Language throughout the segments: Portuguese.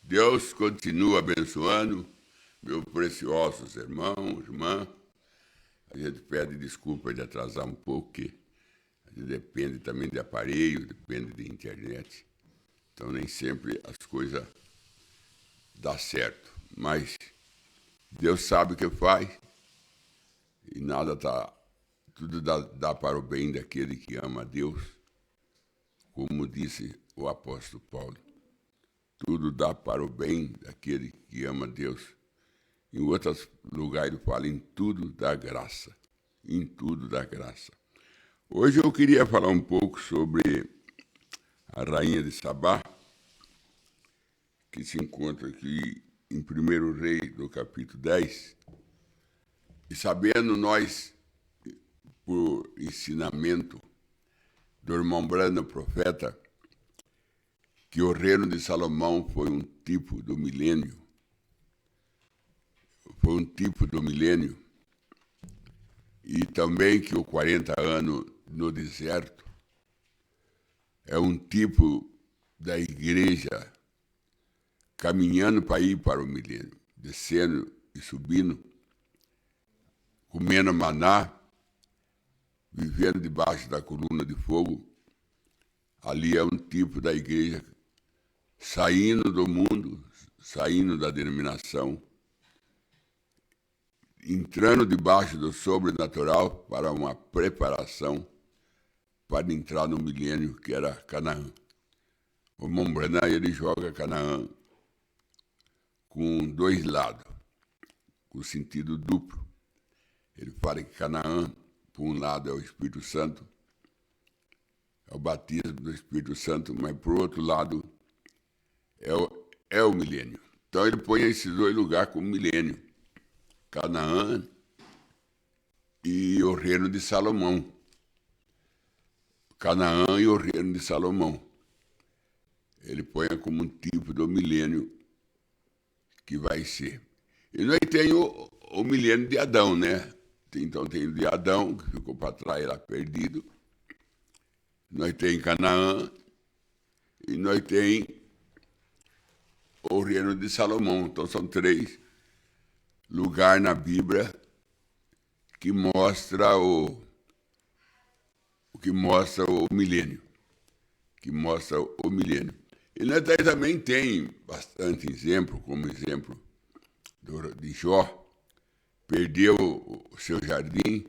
Deus continua abençoando meus preciosos irmãos, irmãs. A gente pede desculpa de atrasar um pouco, que a gente depende também de aparelho, depende de internet. Então nem sempre as coisas dão certo. Mas Deus sabe o que faz e tudo dá para o bem daquele que ama a Deus. Como disse o apóstolo Paulo, tudo dá para o bem daquele que ama a Deus. Em outros lugares ele fala em tudo dá graça. Em tudo dá graça. Hoje eu queria falar um pouco sobre a rainha de Sabá, que se encontra aqui em 1 Rei, do capítulo 10. E sabendo nós, por ensinamento do irmão Branham, profeta, que o reino de Salomão foi um tipo do milênio. Foi um tipo do milênio. E também que os 40 anos no deserto é um tipo da igreja caminhando para ir para o milênio, descendo e subindo, comendo maná, vivendo debaixo da coluna de fogo. Ali é um tipo da igreja saindo do mundo, saindo da denominação, entrando debaixo do sobrenatural para uma preparação para entrar no milênio, que era Canaã. O irmão Branham, ele joga Canaã com dois lados, com sentido duplo. Ele fala que Canaã, por um lado, é o Espírito Santo, é o batismo do Espírito Santo, mas por outro lado é o milênio. Então ele põe esses dois lugares como milênio, Canaã e o reino de Salomão. Canaã e o reino de Salomão. Ele põe como um tipo do milênio que vai ser. E nós temos o milênio de Adão, né? Então tem o de Adão, que ficou para trás lá perdido. Nós temos Canaã e nós temos o reino de Salomão. Então são três lugares na Bíblia que mostra o milênio. Que mostra o milênio. E nós também tem bastante exemplo, como exemplo de Jó. Perdeu o seu jardim,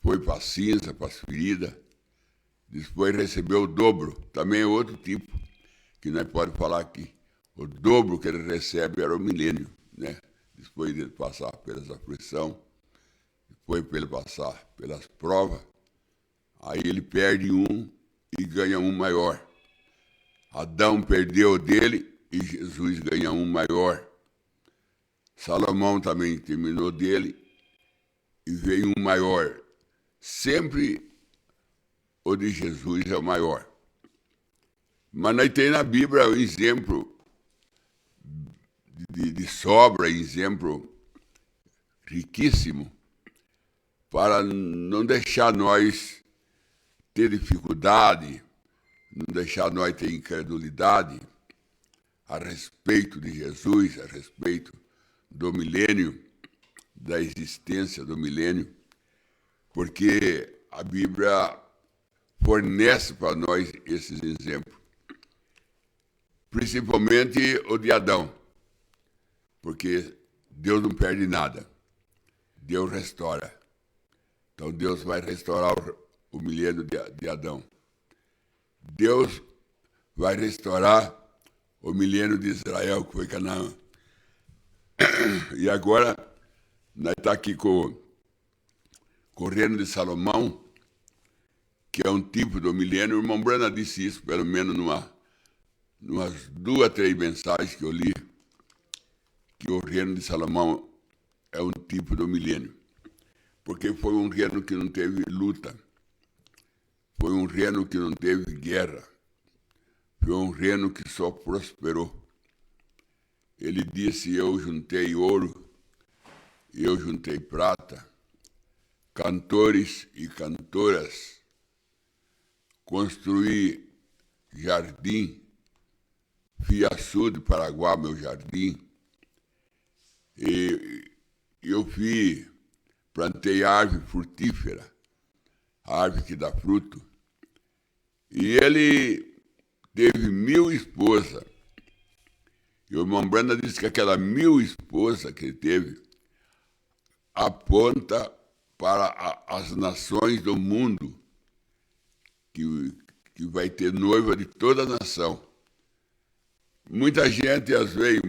foi para a cinza, para as feridas, depois recebeu o dobro. Também é outro tipo, que nós podemos falar aqui. O dobro que ele recebe era o milênio, né? Depois de ele passar pelas aflições, depois de ele passar pelas provas, aí ele perde um e ganha um maior. Adão perdeu o dele e Jesus ganha um maior. Salomão também terminou dele e veio um maior. Sempre o de Jesus é o maior. Mas nós temos na Bíblia um exemplo de sobra, exemplo riquíssimo, para não deixar nós ter dificuldade, não deixar nós ter incredulidade a respeito de Jesus, a respeito do milênio, da existência do milênio, porque a Bíblia fornece para nós esses exemplos. Principalmente o de Adão, porque Deus não perde nada, Deus restaura. Então Deus vai restaurar o milênio de Adão. Deus vai restaurar o milênio de Israel, que foi Canaã. E agora, nós estamos aqui com o reino de Salomão, que é um tipo do milênio. O irmão Branham disse isso, pelo menos numas 2, 3 mensagens que eu li, que o reino de Salomão é um tipo do milênio. Porque foi um reino que não teve luta, foi um reino que não teve guerra, foi um reino que só prosperou. Ele disse: eu juntei ouro, eu juntei prata, cantores e cantoras, construí jardim, Fiaçu de Paraguai, meu jardim, e eu plantei árvore frutífera, árvore que dá fruto, e ele teve 1000 esposas. E o irmão Branda disse que aquela 1000 esposas que ele teve aponta para as nações do mundo, que vai ter noiva de toda a nação. Muita gente, às vezes,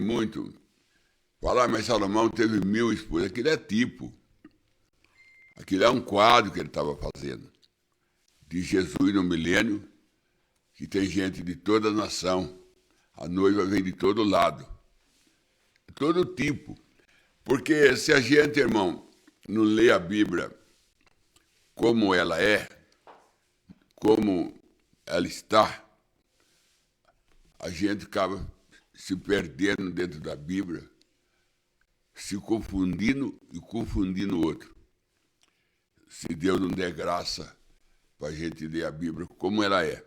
fala, mas Salomão teve 1000 esposas. Aquilo é tipo. Aquilo é um quadro que ele estava fazendo. De Jesus no milênio, que tem gente de toda a nação. A noiva vem de todo lado. Todo tipo. Porque se a gente, irmão, não lê a Bíblia como ela é, como ela está, a gente acaba se perdendo dentro da Bíblia, se confundindo e confundindo o outro. Se Deus não der graça para a gente ler a Bíblia como ela é.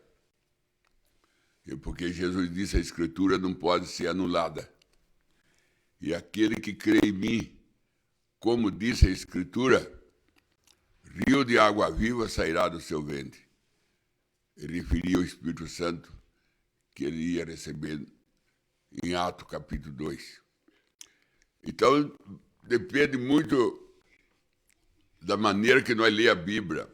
Porque Jesus disse, a Escritura não pode ser anulada. E aquele que crê em mim, como disse a Escritura, rio de água viva sairá do seu ventre. Ele referia ao Espírito Santo que ele ia receber em Atos capítulo 2. Então, depende muito da maneira que nós lemos a Bíblia.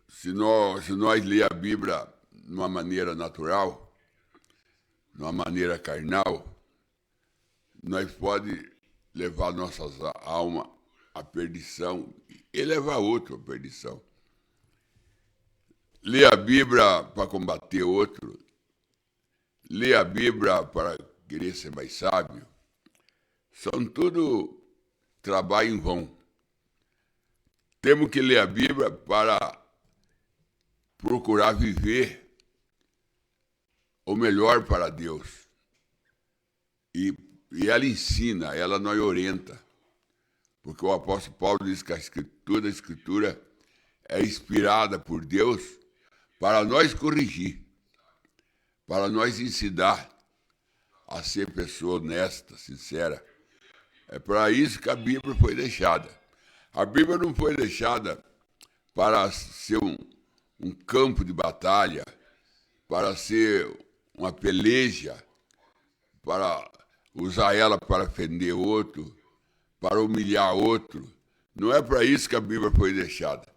Se nós lemos a Bíblia de uma maneira natural, de uma maneira carnal, nós pode levar nossas almas à perdição e levar outro à perdição. Ler a Bíblia para combater outro, ler a Bíblia para querer ser mais sábio, são tudo trabalho em vão. Temos que ler a Bíblia para procurar viver o melhor para Deus. E ela ensina, ela nos orienta. Porque o apóstolo Paulo diz que a Escritura é inspirada por Deus para nós corrigir, para nós ensinar a ser pessoa honesta, sincera. É para isso que a Bíblia foi deixada. A Bíblia não foi deixada para ser um campo de batalha, para ser uma peleja, para usar ela para ofender outro, para humilhar outro. Não é para isso que a Bíblia foi deixada.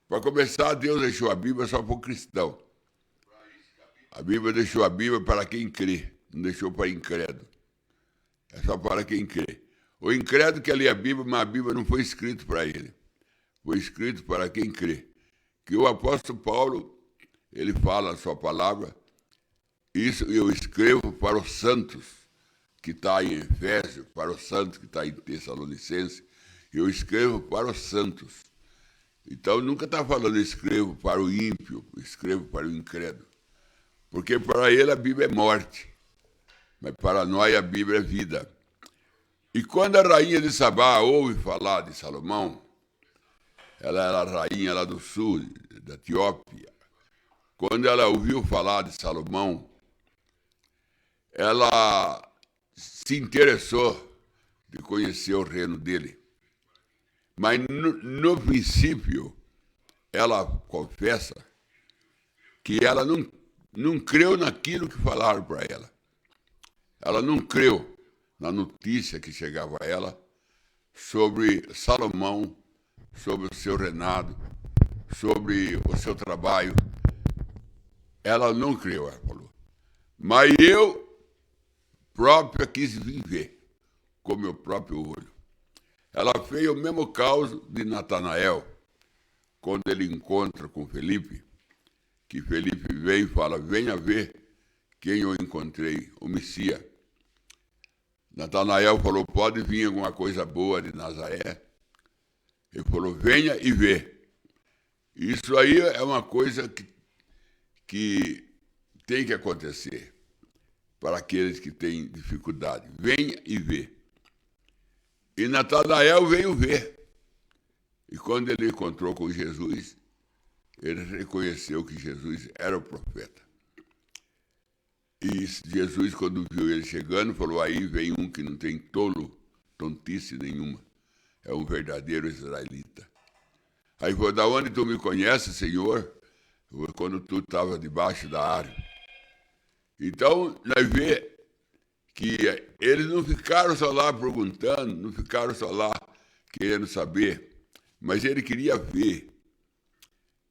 Para começar, Deus deixou a Bíblia só para o cristão. A Bíblia deixou a Bíblia para quem crê, não deixou para incrédulo. É só para quem crê. O incrédulo quer ler a Bíblia, mas a Bíblia não foi escrita para ele. Foi escrito para quem crê. Que o apóstolo Paulo, ele fala a sua palavra, isso eu escrevo para os santos, que está em Efésios, para os santos que está em Tessalonicenses, eu escrevo para os santos. Então, nunca está falando escrevo para o ímpio, escrevo para o incrédulo. Porque para ele a Bíblia é morte, mas para nós a Bíblia é vida. E quando a rainha de Sabá ouve falar de Salomão, ela era a rainha lá do sul, da Etiópia. Quando ela ouviu falar de Salomão, ela se interessou de conhecer o reino dele. Mas no princípio, ela confessa que ela não creu naquilo que falaram para ela. Ela não creu na notícia que chegava a ela sobre Salomão, sobre o seu reinado, sobre o seu trabalho. Ela não creu, ela falou. Mas eu própria quis viver com meu próprio olho. Ela fez o mesmo caso de Natanael, quando ele encontra com Felipe, que Felipe vem e fala, venha ver quem eu encontrei, o Messias. Natanael falou, pode vir alguma coisa boa de Nazaré? Ele falou, venha e vê. Isso aí é uma coisa que tem que acontecer para aqueles que têm dificuldade. Venha e vê. E Natanael veio ver. E quando ele encontrou com Jesus, ele reconheceu que Jesus era o profeta. E Jesus, quando viu ele chegando, falou, aí vem um que não tem tontice nenhuma. É um verdadeiro israelita. Aí falou, da onde tu me conheces, Senhor? Quando tu estava debaixo da árvore. Então, nós vemos que eles não ficaram só lá perguntando, não ficaram só lá querendo saber, mas ele queria ver.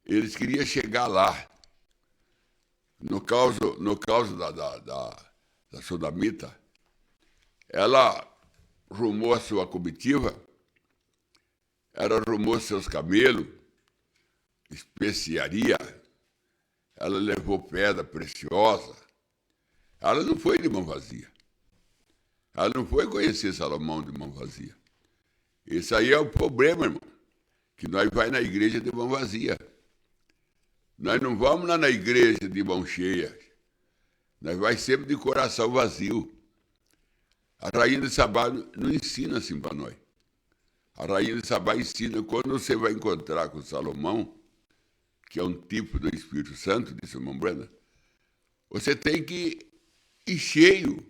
Eles queriam chegar lá. No caso da Sunamita, ela rumou a sua comitiva, ela rumou seus camelos, especiaria, ela levou pedra preciosa. Ela não foi de mão vazia. Ela não foi conhecer Salomão de mão vazia. Esse aí é o problema, irmão, que nós vai na igreja de mão vazia. Nós não vamos lá na igreja de mão cheia. Nós vai sempre de coração vazio. A Rainha de Sabá não ensina assim para nós. A Rainha de Sabá ensina quando você vai encontrar com Salomão, que é um tipo do Espírito Santo, disse a irmã Brenda, você tem que ir cheio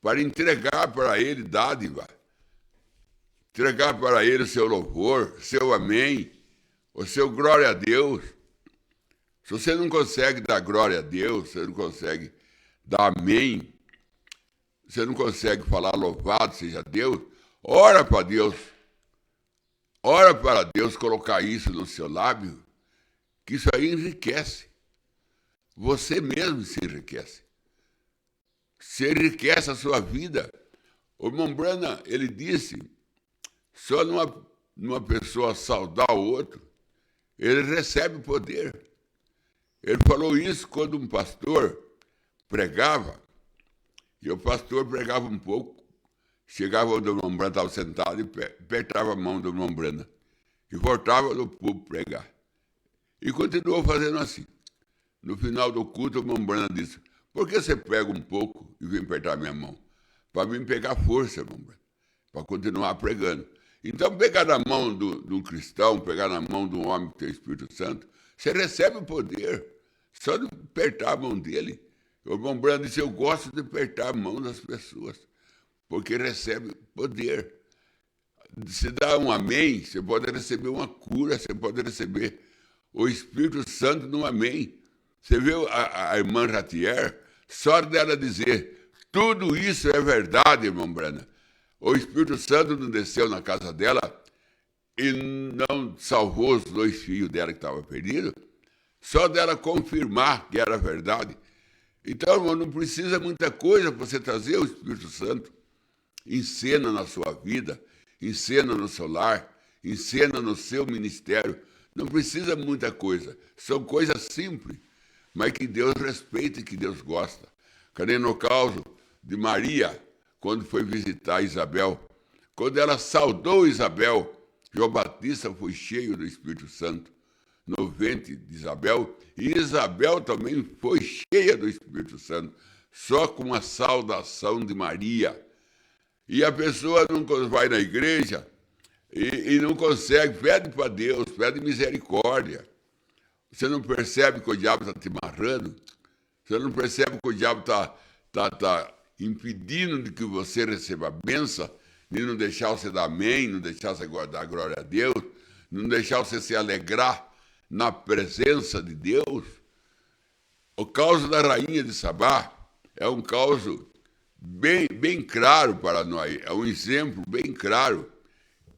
para entregar para ele dádiva. Entregar para ele o seu louvor, seu amém, o seu glória a Deus. Se você não consegue dar glória a Deus, você não consegue dar amém, você não consegue falar louvado seja Deus, ora para Deus. Ora para Deus colocar isso no seu lábio, que isso aí enriquece. Você mesmo se enriquece. Se enriquece a sua vida. O irmão Branham, ele disse, só numa pessoa saudar o outro, ele recebe poder. Ele falou isso quando um pastor pregava, e o pastor pregava um pouco, chegava onde o irmão Branham estava sentado e apertava a mão do irmão Branham e voltava no púlpito pregar. E continuou fazendo assim. No final do culto, o irmão Branham disse, por que você pega um pouco e vem apertar minha mão? Para mim pegar força, irmão Branham, para continuar pregando. Então, pegar na mão de um cristão, pegar na mão de um homem que tem o Espírito Santo, você recebe o poder. Só de apertar a mão dele. O irmão Branham disse, eu gosto de apertar a mão das pessoas, porque recebe poder. Se dá um amém, você pode receber uma cura, você pode receber o Espírito Santo no amém. Você viu a irmã Ratier, só dela dizer, tudo isso é verdade, irmão Branham. O Espírito Santo não desceu na casa dela e não salvou os 2 filhos dela que estavam perdidos, só dela confirmar que era verdade. Então, irmão, não precisa muita coisa para você trazer o Espírito Santo. Encena na sua vida, encena no seu lar, encena no seu ministério. Não precisa muita coisa. São coisas simples, mas que Deus respeita e que Deus gosta. Cadê no caso de Maria, quando foi visitar Isabel? Quando ela saudou Isabel, João Batista foi cheio do Espírito Santo no ventre de Isabel, e Isabel também foi cheia do Espírito Santo, só com a saudação de Maria. E a pessoa não vai na igreja e não consegue, pede para Deus, pede misericórdia. Você não percebe que o diabo está te amarrando? Você não percebe que o diabo está impedindo de que você receba a bênção, de não deixar você dar amém, não deixar você dar glória a Deus, não deixar você se alegrar na presença de Deus? O caso da Rainha de Sabá é um caso bem claro para nós, é um exemplo bem claro,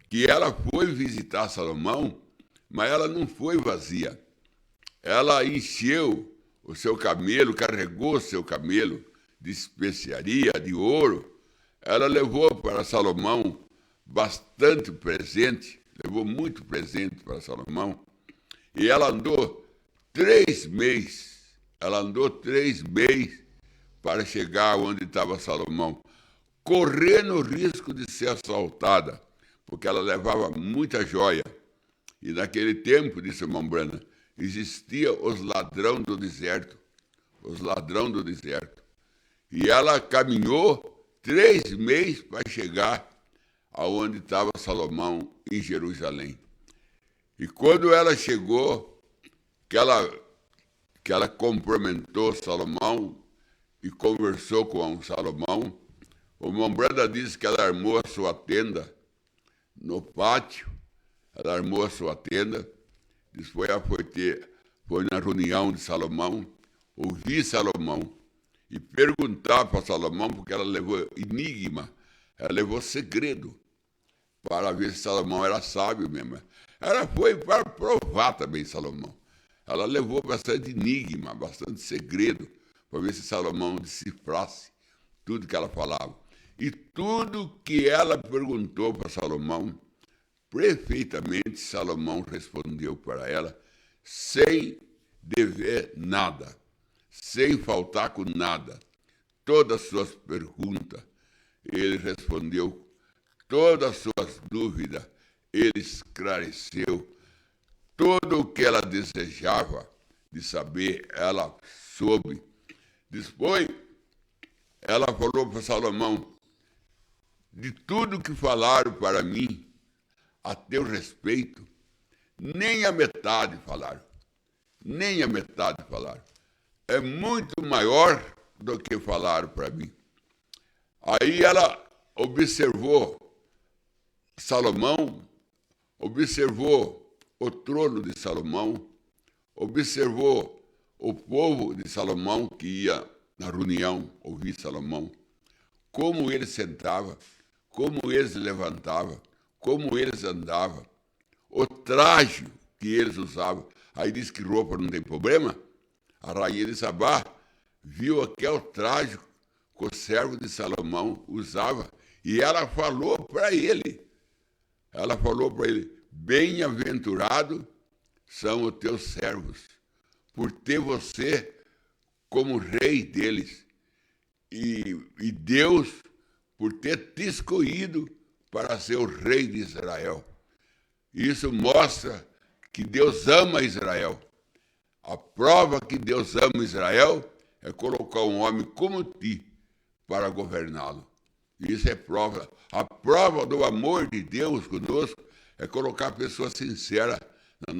que ela foi visitar Salomão, mas ela não foi vazia. Ela encheu o seu camelo, carregou o seu camelo de especiaria, de ouro. Ela levou para Salomão bastante presente, levou muito presente para Salomão. E ela andou 3 meses. Ela andou 3 meses para chegar onde estava Salomão, correndo o risco de ser assaltada, porque ela levava muita joia. E naquele tempo, disse o irmão Branham, existia os ladrões do deserto. Os ladrões do deserto. E ela caminhou 3 meses para chegar aonde estava Salomão, em Jerusalém. E quando ela chegou, que ela cumprimentou Salomão e conversou com Salomão, o Mombranda disse que ela armou a sua tenda no pátio, ela armou a sua tenda, depois ela foi na reunião de Salomão, ouvir Salomão e perguntar para Salomão, porque ela levou enigma, ela levou segredo, para ver se Salomão era sábio mesmo. Ela foi para provar também Salomão. Ela levou bastante enigma, bastante segredo, para ver se Salomão decifrasse tudo que ela falava. E tudo que ela perguntou para Salomão, perfeitamente Salomão respondeu para ela, sem dever nada, sem faltar com nada. Todas as suas perguntas, ele respondeu. Todas as suas dúvidas, ele esclareceu. Tudo o que ela desejava de saber, ela soube. Depois, ela falou para Salomão, de tudo que falaram para mim, a teu respeito, nem a metade falaram. Nem a metade falaram. É muito maior do que falaram para mim. Aí ela observou Salomão, observou o trono de Salomão, observou o povo de Salomão que ia na reunião ouvir Salomão, como ele sentava, como eles levantavam, como eles andavam, o traje que eles usavam. Aí diz que roupa não tem problema. A rainha de Sabá viu aquele traje que o servo de Salomão usava e ela falou para ele. Ela falou para ele, bem-aventurado são os teus servos, por ter você como rei deles. E Deus, por ter te escolhido para ser o rei de Israel. Isso mostra que Deus ama Israel. A prova que Deus ama Israel é colocar um homem como ti para governá-lo. Isso é prova. A prova do amor de Deus conosco é colocar pessoas sinceras na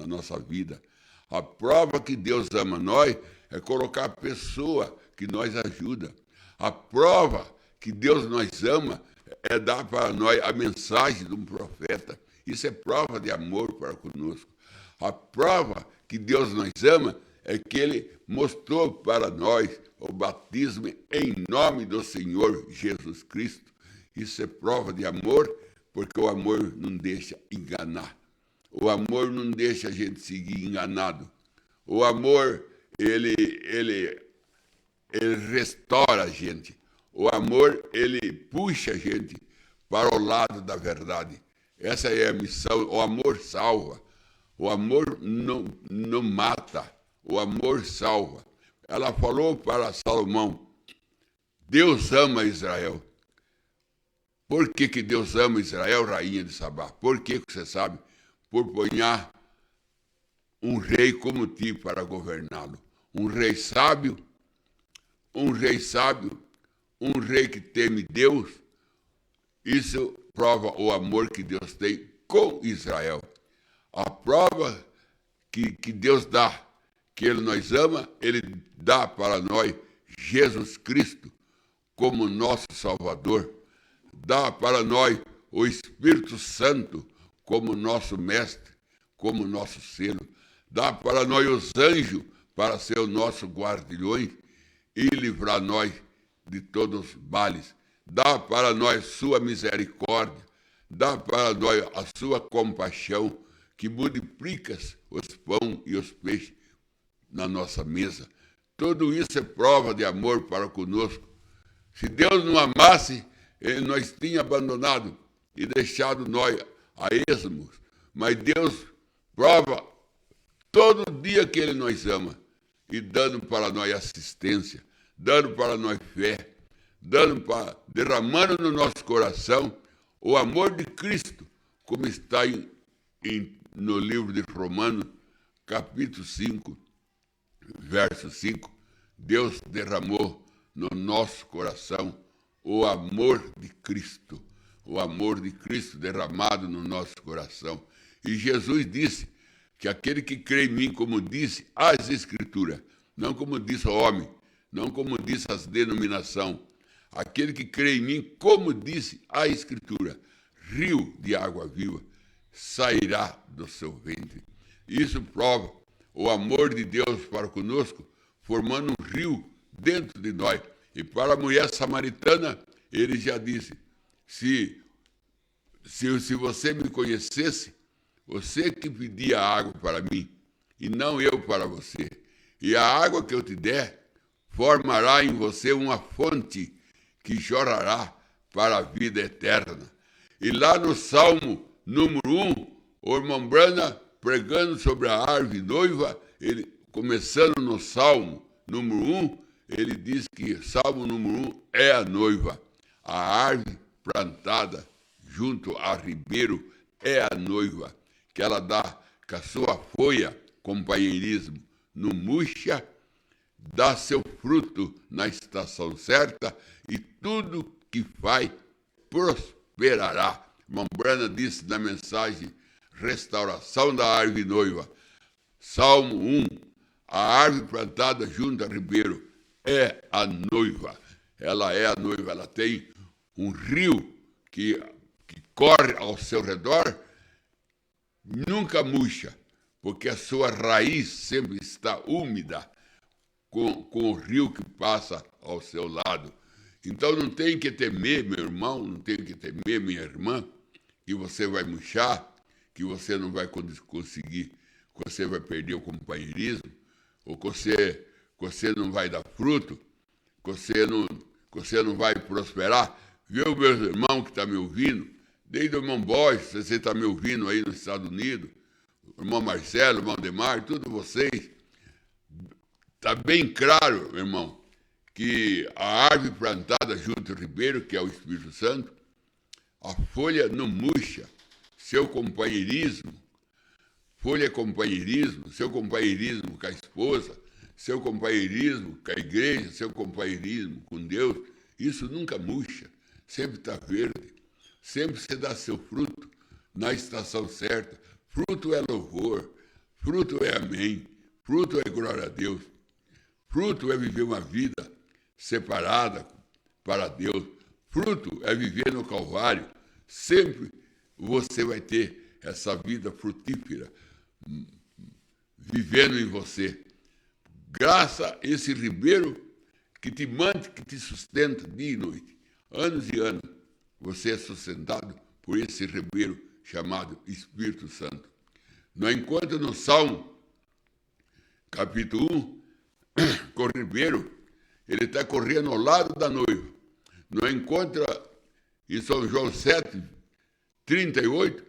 nossa vida. A prova que Deus ama nós é colocar pessoa que nós ajuda. A prova que Deus nos ama é dar para nós a mensagem de um profeta. Isso é prova de amor para conosco. A prova que Deus nos ama é que Ele mostrou para nós o batismo em nome do Senhor Jesus Cristo. Isso é prova de amor, porque o amor não deixa enganar. O amor não deixa a gente seguir enganado. O amor, ele restaura a gente. O amor, ele puxa a gente para o lado da verdade. Essa é a missão. O amor salva. O amor não mata. O amor salva. Ela falou para Salomão, Deus ama Israel. Por que Deus ama Israel, rainha de Sabá? Por que você sabe? Por ponhar um rei como ti para governá-lo. Um rei sábio, um rei que teme Deus. Isso prova o amor que Deus tem com Israel. A prova que Deus dá, que Ele nos ama, Ele dá para nós Jesus Cristo como nosso Salvador. Dá para nós o Espírito Santo como nosso mestre, como nosso selo. Dá para nós os anjos para ser o nosso guardiões e livrar nós de todos os males. Dá para nós sua misericórdia, dá para nós a sua compaixão, que multiplica os pão e os peixes na nossa mesa. Tudo isso é prova de amor para conosco. Se Deus não amasse, Ele nos tinha abandonado e deixado nós a esmos. Mas Deus prova todo dia que Ele nos ama e dando para nós assistência, dando para nós fé, derramando no nosso coração o amor de Cristo, como está no livro de Romanos, capítulo 5, verso 5. Deus derramou no nosso coração o amor de Cristo derramado no nosso coração. E Jesus disse que aquele que crê em mim, como disse as Escrituras, não como disse o homem, não como diz as denominação. Aquele que crê em mim, como disse a Escritura, rio de água viva sairá do seu ventre. Isso prova o amor de Deus para conosco, formando um rio dentro de nós. E para a mulher samaritana, ele já disse, se você me conhecesse, você que pedia água para mim, e não eu para você. E a água que eu te der, formará em você uma fonte que jorrará para a vida eterna. E lá no Salmo número 1, o irmão Brana, pregando sobre a árvore noiva, ele, começando no Salmo número 1, ele diz que Salmo número 1 é a noiva. A árvore plantada junto a ribeiro é a noiva, que ela dá com a sua folha, companheirismo, não murcha, dá seu fruto na estação certa e tudo que faz prosperará. Irmão Brana disse na mensagem Restauração da Árvore Noiva, Salmo 1, a árvore plantada junto a ribeiro é a noiva. Ela é a noiva, ela tem um rio que corre ao seu redor, nunca murcha, porque a sua raiz sempre está úmida com o rio que passa ao seu lado. Então não tem que temer, meu irmão, não tem que temer, minha irmã, que você vai murchar, que você não vai conseguir, que você vai perder o companheirismo, ou que você não vai dar fruto, que você não vai prosperar. Viu, meus irmãos que estão me ouvindo? Desde o irmão Borges, você está me ouvindo aí nos Estados Unidos, o irmão Marcelo, o irmão Demar, todos vocês. Está bem claro, irmão, que a árvore plantada junto ao ribeiro, que é o Espírito Santo, a folha não murcha, seu companheirismo, folha é companheirismo, seu companheirismo com a esposa, seu companheirismo com a igreja, seu companheirismo com Deus, isso nunca murcha, sempre está verde, sempre você dá seu fruto na estação certa. Fruto é louvor, fruto é amém, fruto é glória a Deus, fruto é viver uma vida separada para Deus, fruto é viver no Calvário. Sempre você vai ter essa vida frutífera vivendo em você. Graças a esse ribeiro que te mantém, que te sustenta dia e noite, anos e anos, você é sustentado por esse ribeiro chamado Espírito Santo. Nós encontramos no Salmo, capítulo 1, com o ribeiro, ele está correndo ao lado da noiva. Nós encontramos em São João 7, 38,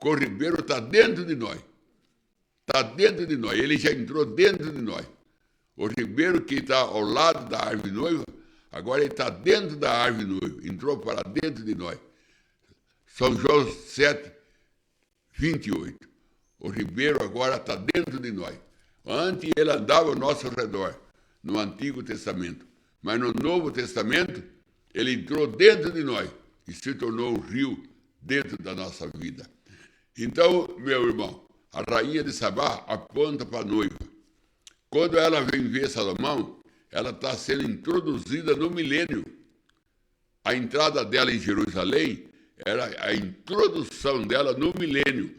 que o ribeiro está dentro de nós. Está dentro de nós, ele já entrou dentro de nós. O ribeiro que está ao lado da árvore noiva, agora ele está dentro da árvore noiva, entrou para dentro de nós. São João 7, 28. O ribeiro agora está dentro de nós. Antes ele andava ao nosso redor, no Antigo Testamento. Mas no Novo Testamento, ele entrou dentro de nós e se tornou um rio dentro da nossa vida. Então, meu irmão, a rainha de Sabá aponta para a noiva. Quando ela vem ver Salomão, ela está sendo introduzida no milênio. A entrada dela em Jerusalém era a introdução dela no milênio.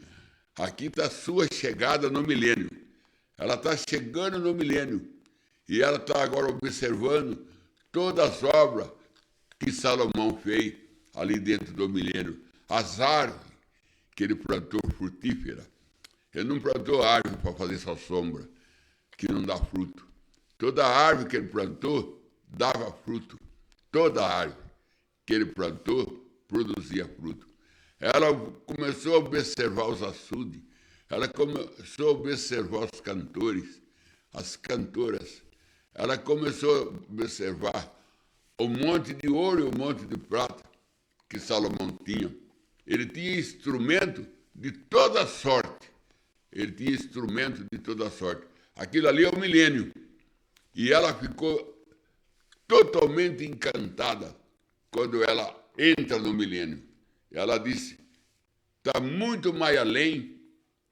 Aqui está a sua chegada no milênio. Ela está chegando no milênio. E ela está agora observando todas as obras que Salomão fez ali dentro do milênio. As árvores que ele plantou frutífera. Ele não plantou árvore para fazer só sombra, que não dá fruto. Toda árvore que ele plantou dava fruto. Toda árvore que ele plantou produzia fruto. Ela começou a observar os açudes, ela começou a observar os cantores, as cantoras. Ela começou a observar o monte de ouro e o monte de prata que Salomão tinha. Ele tinha instrumento de toda sorte. Ele tinha instrumento de toda sorte. Aquilo ali é o milênio. E ela ficou totalmente encantada quando ela entra no milênio. Ela disse, está muito mais além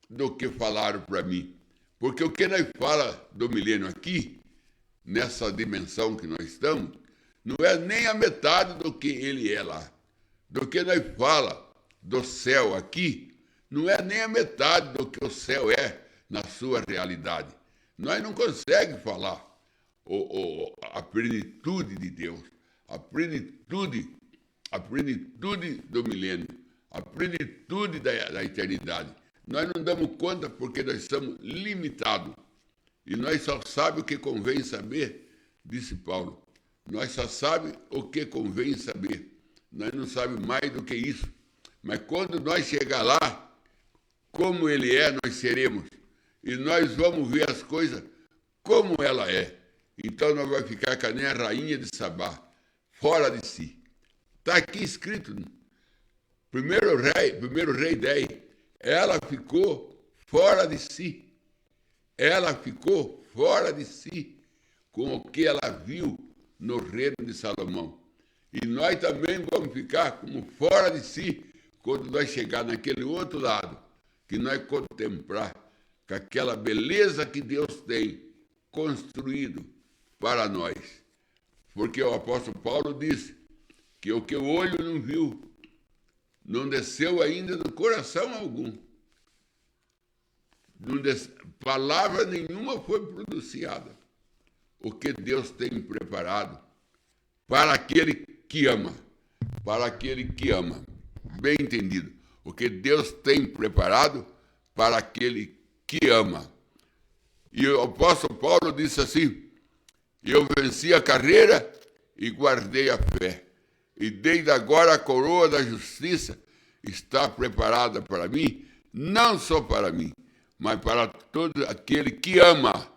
do que falaram para mim. Porque o que nós fala do milênio aqui nessa dimensão que nós estamos, não é nem a metade do que ele é lá. Do que nós fala do céu aqui, não é nem a metade do que o céu é na sua realidade. Nós não conseguimos falar a plenitude de Deus, a plenitude do milênio, a plenitude da eternidade. Nós não damos conta porque nós somos limitados. E nós só sabemos o que convém saber, disse Paulo. Nós só sabemos o que convém saber. Nós não sabemos mais do que isso. Mas quando nós chegar lá, como ele é, nós seremos. E nós vamos ver as coisas como ela é. Então nós vamos ficar que nem a rainha de Sabá, fora de si. Está aqui escrito, primeiro rei 10, ela ficou fora de si. Ela ficou fora de si com o que ela viu no reino de Salomão. E nós também vamos ficar como fora de si quando nós chegar naquele outro lado, que nós contemplar com aquela beleza que Deus tem construído para nós. Porque o apóstolo Paulo disse que o que o olho não viu, não desceu ainda do coração algum. Palavra nenhuma foi pronunciada. O que Deus tem preparado para aquele que ama. Para aquele que ama. Bem entendido. O que Deus tem preparado para aquele que ama. E o apóstolo Paulo disse assim: eu venci a carreira e guardei a fé. E desde agora a coroa da justiça está preparada para mim, não só para mim, mas para todo aquele que ama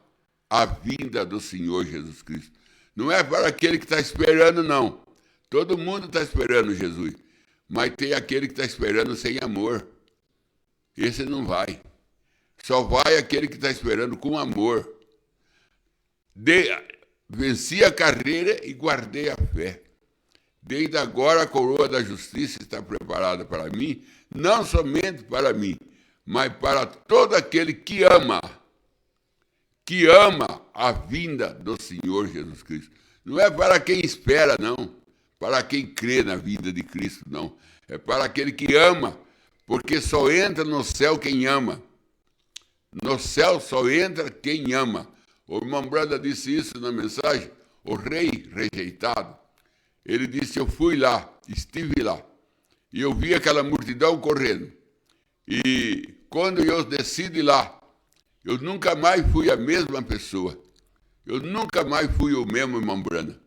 a vinda do Senhor Jesus Cristo. Não é para aquele que está esperando, não. Todo mundo está esperando Jesus, mas tem aquele que está esperando sem amor. Esse não vai. Só vai aquele que está esperando com amor. Venci a carreira e guardei a fé. Desde agora a coroa da justiça está preparada para mim, não somente para mim, mas para todo aquele que ama a vinda do Senhor Jesus Cristo. Não é para quem espera, não. Para quem crê na vida de Cristo, não. É para aquele que ama, porque só entra no céu quem ama. No céu só entra quem ama. O irmão Branda disse isso na mensagem, o rei rejeitado. Ele disse, eu fui lá, estive lá, e eu vi aquela multidão correndo. E quando eu desci de lá, eu nunca mais fui a mesma pessoa. Eu nunca mais fui o mesmo irmão Branda.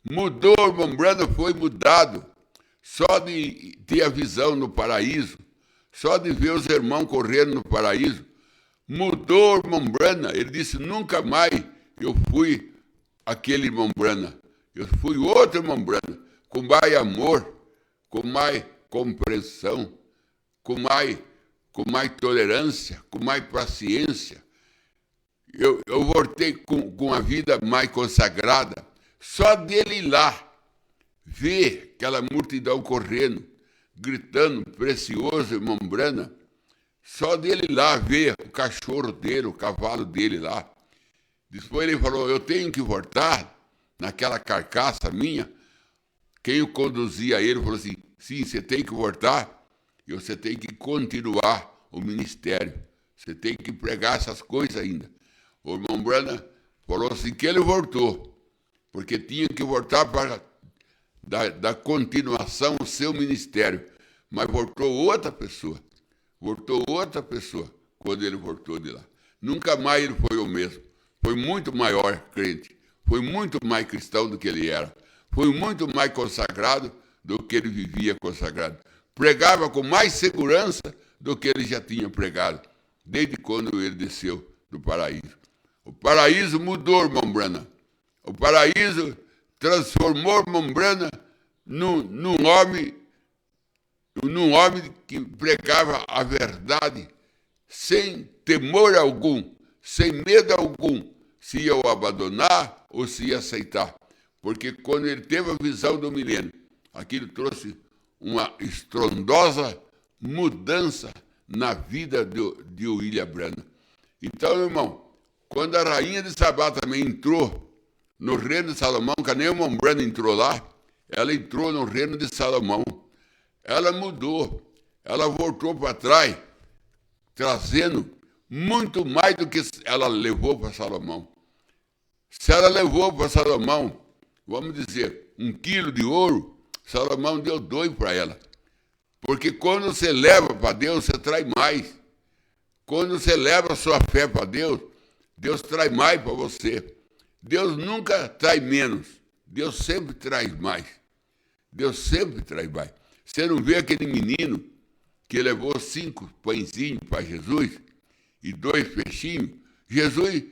Mudou, o irmão Branda foi mudado. Só de ter a visão no paraíso, só de ver os irmãos correndo no paraíso, mudou o irmão Branda. Ele disse, nunca mais eu fui aquele irmão Branda. Eu fui outro irmão Branda, com mais amor, com mais compreensão, com mais tolerância, com mais paciência. Eu voltei com a vida mais consagrada. Só dele ir lá, ver aquela multidão correndo, gritando, precioso irmão Branda, só dele ir lá ver o cachorro dele, o cavalo dele lá. Depois ele falou, eu tenho que voltar naquela carcaça minha. Quem o conduzia a ele falou assim, sim, você tem que voltar e você tem que continuar o ministério. Você tem que pregar essas coisas ainda. O irmão Branda falou assim que ele voltou, porque tinha que voltar para dar continuação ao seu ministério. Mas voltou outra pessoa quando ele voltou de lá. Nunca mais ele foi o mesmo. Foi muito maior crente, foi muito mais cristão do que ele era, foi muito mais consagrado do que ele vivia consagrado. Pregava com mais segurança do que ele já tinha pregado, desde quando ele desceu do paraíso. O paraíso mudou, irmão Brana. O paraíso transformou, irmão Brana, num homem que pregava a verdade sem temor algum, sem medo algum, se ia o abandonar ou se ia aceitar. Porque quando ele teve a visão do milênio, aquilo trouxe uma estrondosa mudança na vida de William Branham. Então, irmão, quando a rainha de Sabá também entrou no reino de Salomão, que nem uma Brana entrou lá, ela entrou no reino de Salomão. Ela mudou, ela voltou para trás, trazendo muito mais do que ela levou para Salomão. Se ela levou para Salomão, vamos dizer, 1 quilo de ouro, Salomão deu 2 para ela. Porque quando você leva para Deus, você traz mais. Quando você leva a sua fé para Deus, Deus traz mais para você. Deus nunca traz menos. Deus sempre traz mais. Deus sempre traz mais. Você não vê aquele menino que levou 5 pãezinhos para Jesus e 2 peixinhos? Jesus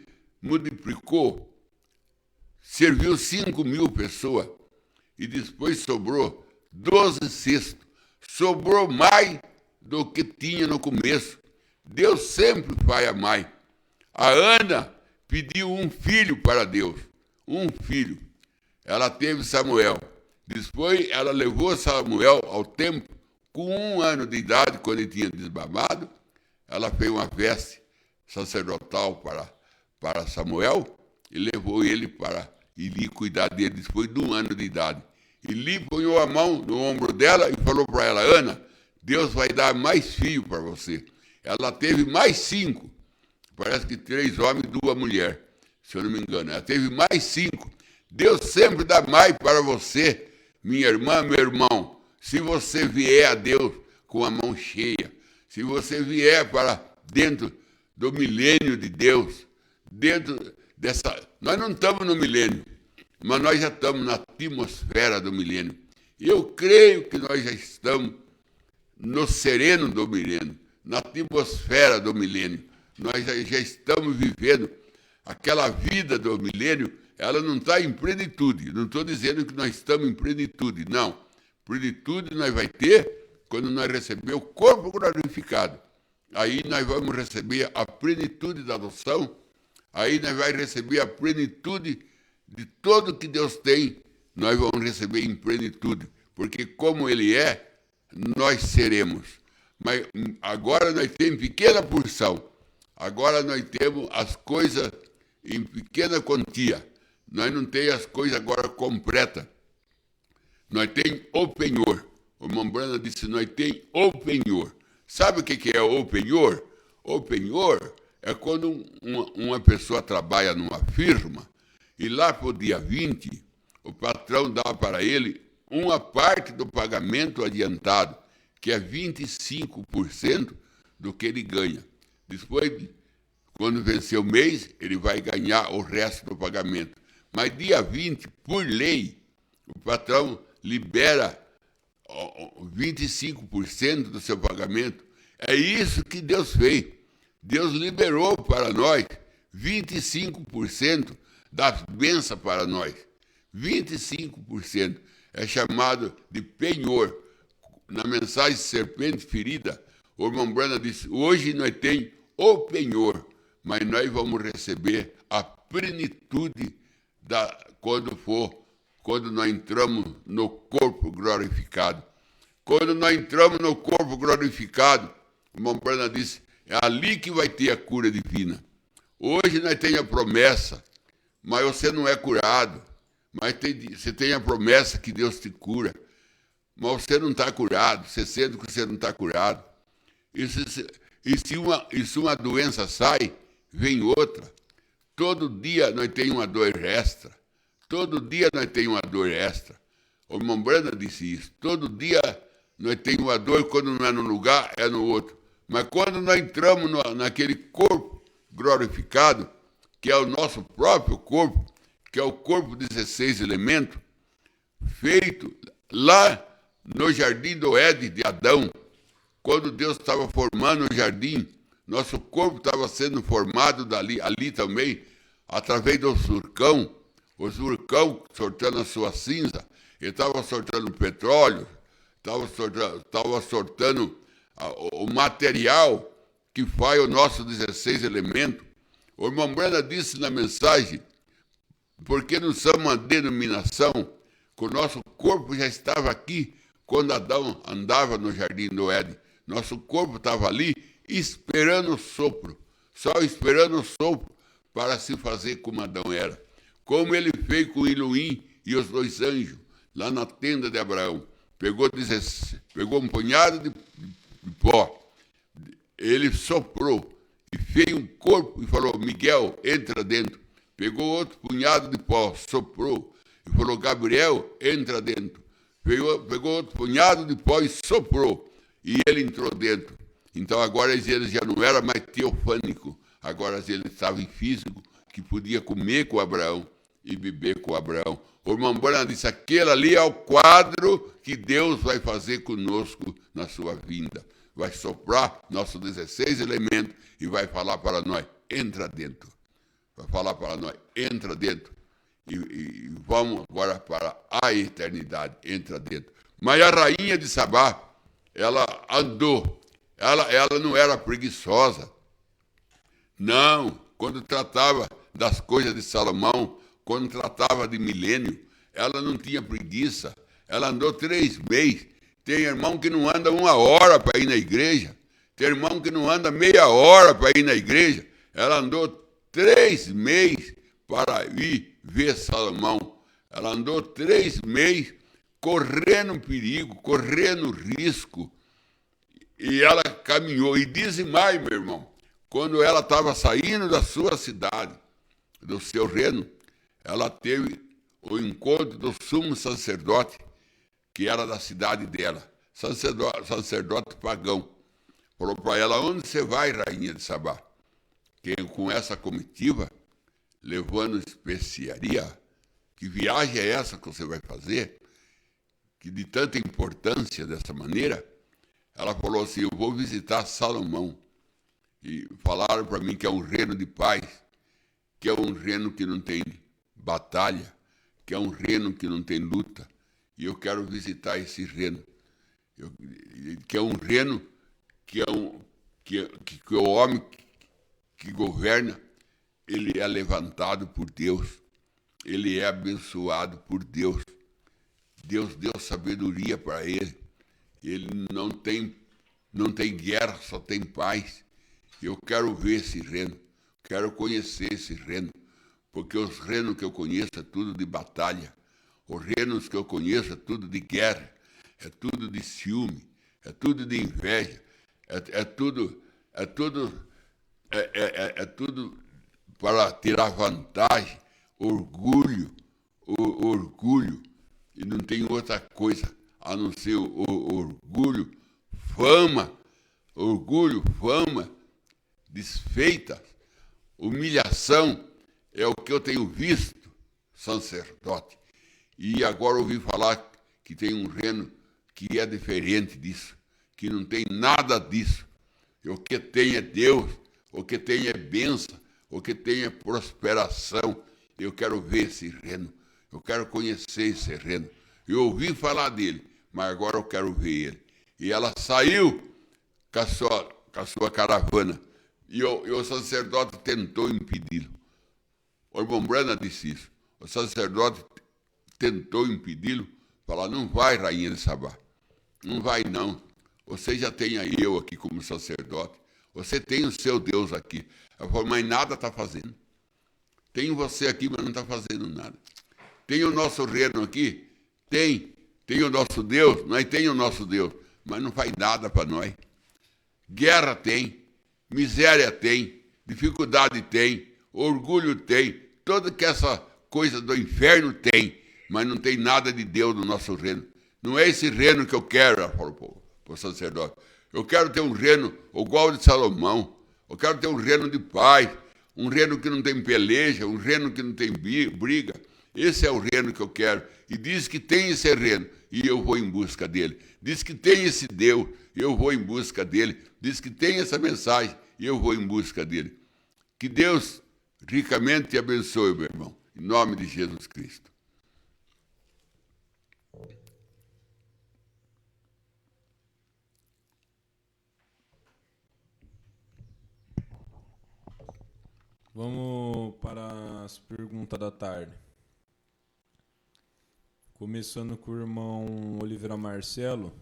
multiplicou, serviu 5.000 pessoas e depois sobrou 12 cestos. Sobrou mais do que tinha no começo. Deus sempre faz a mais. A Ana pediu um filho para Deus. Um filho. Ela teve Samuel. Depois ela levou Samuel ao templo com 1 ano de idade, quando ele tinha desmamado. Ela fez uma veste sacerdotal para Samuel e levou ele para Eli cuidar dele depois de 1 ano de idade. Eli ponhou a mão no ombro dela e falou para ela: Ana, Deus vai dar mais filho para você. Ela teve mais 5. Parece que 3 homens e 2 mulheres, se eu não me engano. Ela teve mais 5. Deus sempre dá mais para você, minha irmã, meu irmão, se você vier a Deus com a mão cheia. Se você vier para dentro do milênio de Deus, dentro dessa... Nós não estamos no milênio, mas nós já estamos na atmosfera do milênio. E eu creio que nós já estamos no sereno do milênio, na atmosfera do milênio. Nós já estamos vivendo aquela vida do milênio. Ela não está em plenitude. Não estou dizendo que nós estamos em plenitude, não. Plenitude nós vai ter quando nós receber o corpo glorificado. Aí nós vamos receber a plenitude da adoção. Aí nós vamos receber a plenitude de tudo que Deus tem. Nós vamos receber em plenitude. Porque como Ele é, nós seremos. Mas agora nós temos pequena porção. Agora nós temos as coisas em pequena quantia. Nós não temos as coisas agora completas. Nós temos o penhor. O irmão Brana disse, nós temos o penhor. Sabe o que é o penhor? O penhor é quando uma pessoa trabalha numa firma e lá para o dia 20, o patrão dá para ele uma parte do pagamento adiantado, que é 25% do que ele ganha. Depois, quando vencer o mês, ele vai ganhar o resto do pagamento. Mas dia 20, por lei, o patrão libera 25% do seu pagamento. É isso que Deus fez. Deus liberou para nós 25% das bênçãos para nós. 25% é chamado de penhor. Na mensagem Serpente Ferida, o irmão Brana disse, hoje nós temos o penhor, mas nós vamos receber a plenitude quando nós entramos no corpo glorificado. Quando nós entramos no corpo glorificado, o irmão Brana disse, é ali que vai ter a cura divina. Hoje nós temos a promessa, mas você não é curado. Mas você tem a promessa que Deus te cura. Mas você não está curado, você sente que você não está curado. E se uma doença sai, vem outra. Todo dia nós temos uma dor extra. Todo dia nós temos uma dor extra. O irmão Brana disse isso. Todo dia nós temos uma dor, quando não é num lugar, é no outro. Mas quando nós entramos naquele corpo glorificado, que é o nosso próprio corpo, que é o corpo 16 elementos, feito lá no jardim do Éden de Adão, quando Deus estava formando o jardim, nosso corpo estava sendo formado ali também, através do surcão, o surcão soltando a sua cinza, ele estava soltando petróleo, estava soltando o material que faz o nosso 16 elementos. O irmão Brana disse na mensagem, porque não somos uma denominação, que o nosso corpo já estava aqui quando Adão andava no jardim do Éden. Nosso corpo estava ali esperando o sopro, só esperando o sopro para se fazer como Adão era. como ele fez com Elohim e os 2 anjos, lá na tenda de Abraão. Pegou um punhado de pó, ele soprou e fez um corpo e falou, Miguel, entra dentro. Pegou outro punhado de pó, soprou e falou, Gabriel, entra dentro. Pegou outro punhado de pó e soprou, e ele entrou dentro. Então agora ele já não era mais teofânico, agora ele estava em físico, que podia comer com Abraão e beber com Abraão. O irmão Branham disse, aquele ali é o quadro que Deus vai fazer conosco na sua vinda. Vai soprar nossos 16 elementos e vai falar para nós, entra dentro. Vai falar para nós, entra dentro. E vamos agora para a eternidade, entra dentro. Mas a rainha de Sabá, ela andou, ela não era preguiçosa. Não, quando tratava das coisas de Salomão, quando tratava de milênio, ela não tinha preguiça. Ela andou 3 meses. Tem irmão que não anda 1 hora para ir na igreja. Tem irmão que não anda meia hora para ir na igreja. Ela andou 3 meses para ir ver Salomão. Ela andou 3 meses correndo perigo, correndo risco. E ela caminhou. E dizem mais, meu irmão, quando ela estava saindo da sua cidade, do seu reino, ela teve o encontro do sumo sacerdote, que era da cidade dela, sacerdote pagão. Falou para ela, onde você vai, rainha de Sabá? Com essa comitiva, levando especiaria, que viagem é essa que você vai fazer? Que de tanta importância dessa maneira? Ela falou assim, eu vou visitar Salomão. E falaram para mim que é um reino de paz, que é um reino que não tem batalha, que é um reino que não tem luta. E eu quero visitar esse reino. Que é um reino que o homem que governa, ele é levantado por Deus. Ele é abençoado por Deus. Deus deu sabedoria para ele. Ele não tem guerra, só tem paz. Eu quero ver esse reino, quero conhecer esse reino, porque os reinos que eu conheço é tudo de batalha. Os reinos que eu conheço é tudo de guerra, é tudo de ciúme, é tudo de inveja, é tudo para tirar vantagem, orgulho, e não tem outra coisa a não ser o orgulho, fama, desfeitas, humilhação, é o que eu tenho visto, sacerdote. E agora ouvi falar que tem um reino que é diferente disso, que não tem nada disso. E o que tem é Deus, o que tem é bênção, o que tem é prosperação. Eu quero ver esse reino, eu quero conhecer esse reino. Eu ouvi falar dele, mas agora eu quero ver ele. E ela saiu com a sua caravana. E o sacerdote tentou impedi-lo. O irmão Branham disse isso. O sacerdote tentou impedi-lo, falar, não vai, rainha de Sabá. Não vai, não. Você já tem aí eu aqui como sacerdote. Você tem o seu Deus aqui. Ela falou, mas nada está fazendo. Tem você aqui, mas não está fazendo nada. Tem o nosso reino aqui? Tem. Tem o nosso Deus? Nós tem o nosso Deus. Mas não faz nada para nós. Guerra tem. Miséria tem. Dificuldade tem. Orgulho tem. Toda que essa coisa do inferno tem. Mas não tem nada de Deus no nosso reino. Não é esse reino que eu quero, ela falou para o sacerdote. Eu quero ter um reino igual ao de Salomão. Eu quero ter um reino de paz. Um reino que não tem peleja. Um reino que não tem briga. Esse é o reino que eu quero. E diz que tem esse reino. E eu vou em busca dele. Diz que tem esse Deus. E eu vou em busca dele. Diz que tem essa mensagem. E eu vou em busca dele. Que Deus ricamente te abençoe, meu irmão. Em nome de Jesus Cristo. Vamos para as perguntas da tarde. Começando com o irmão Oliveira Marcelo.